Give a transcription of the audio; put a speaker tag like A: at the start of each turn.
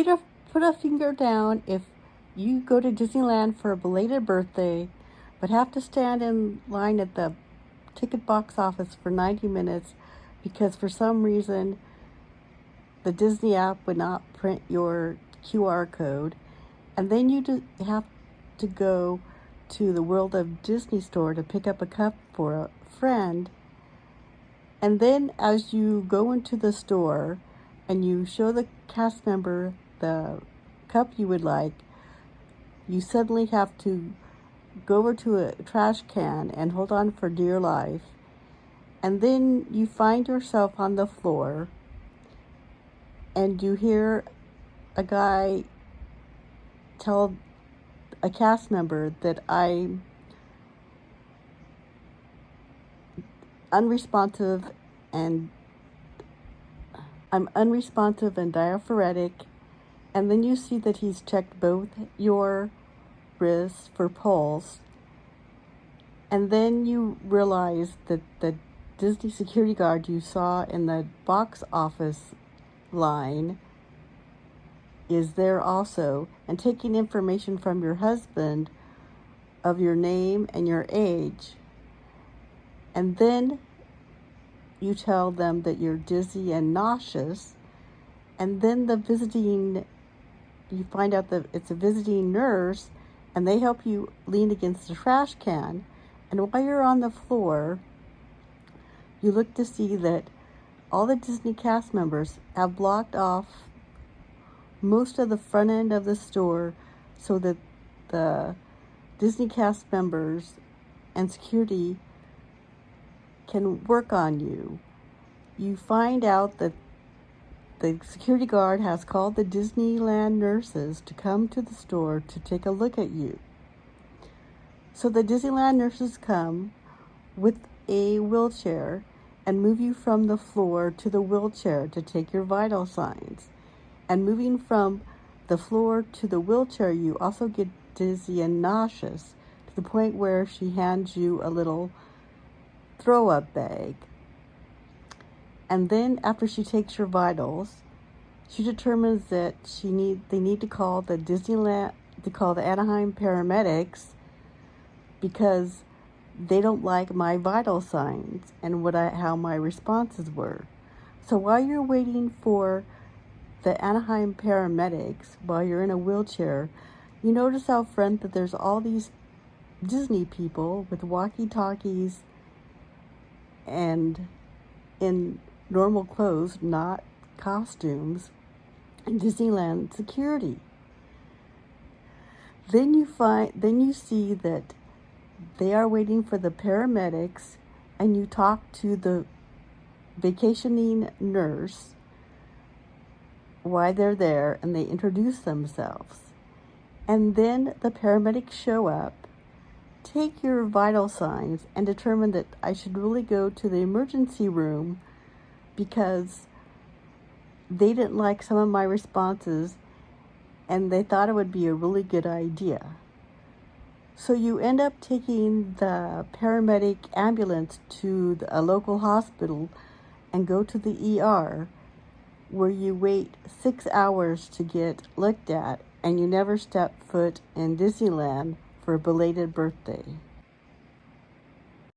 A: put a finger down if you go to Disneyland for a belated birthday, but have to stand in line at the ticket box office for 90 minutes because for some reason the Disney app would not print your QR code, and then you have to go to the World of Disney store to pick up a cup for a friend. And then as you go into the store and you show the cast member the cup you would like, you suddenly have to go over to a trash can and hold on for dear life. And then you find yourself on the floor and you hear a guy tell a cast member that I'm unresponsive and diaphoretic, and then you see that he's checked both your wrists for pulse, and then you realize that the Disney security guard you saw in the box office line is there also and taking information from your husband of your name and your age. And then you tell them that you're dizzy and nauseous, and then you find out that it's a visiting nurse, and they help you lean against the trash can. And while you're on the floor, you look to see that all the Disney cast members have blocked off most of the front end of the store so that the Disney cast members and security can work on you. You find out that the security guard has called the Disneyland nurses to come to the store to take a look at you. So the Disneyland nurses come with a wheelchair and move you from the floor to the wheelchair to take your vital signs. And moving from the floor to the wheelchair, you also get dizzy and nauseous to the point where she hands you a little throw-up bag. And then after she takes your vitals, she determines that they need to call the Anaheim paramedics because they don't like my vital signs and how my responses were. So while you're waiting for the Anaheim paramedics, while you're in a wheelchair, you notice out front that there's all these Disney people with walkie-talkies and in normal clothes, not costumes, and Disneyland security. Then you see that they are waiting for the paramedics, and you talk to the vacationing nurse why they're there, and they introduce themselves. And then the paramedics show up, take your vital signs, and determine that I should really go to the emergency room because they didn't like some of my responses and they thought it would be a really good idea. So you end up taking the paramedic ambulance to a local hospital and go to the ER, where you wait 6 hours to get looked at, and you never step foot in Disneyland for a belated birthday.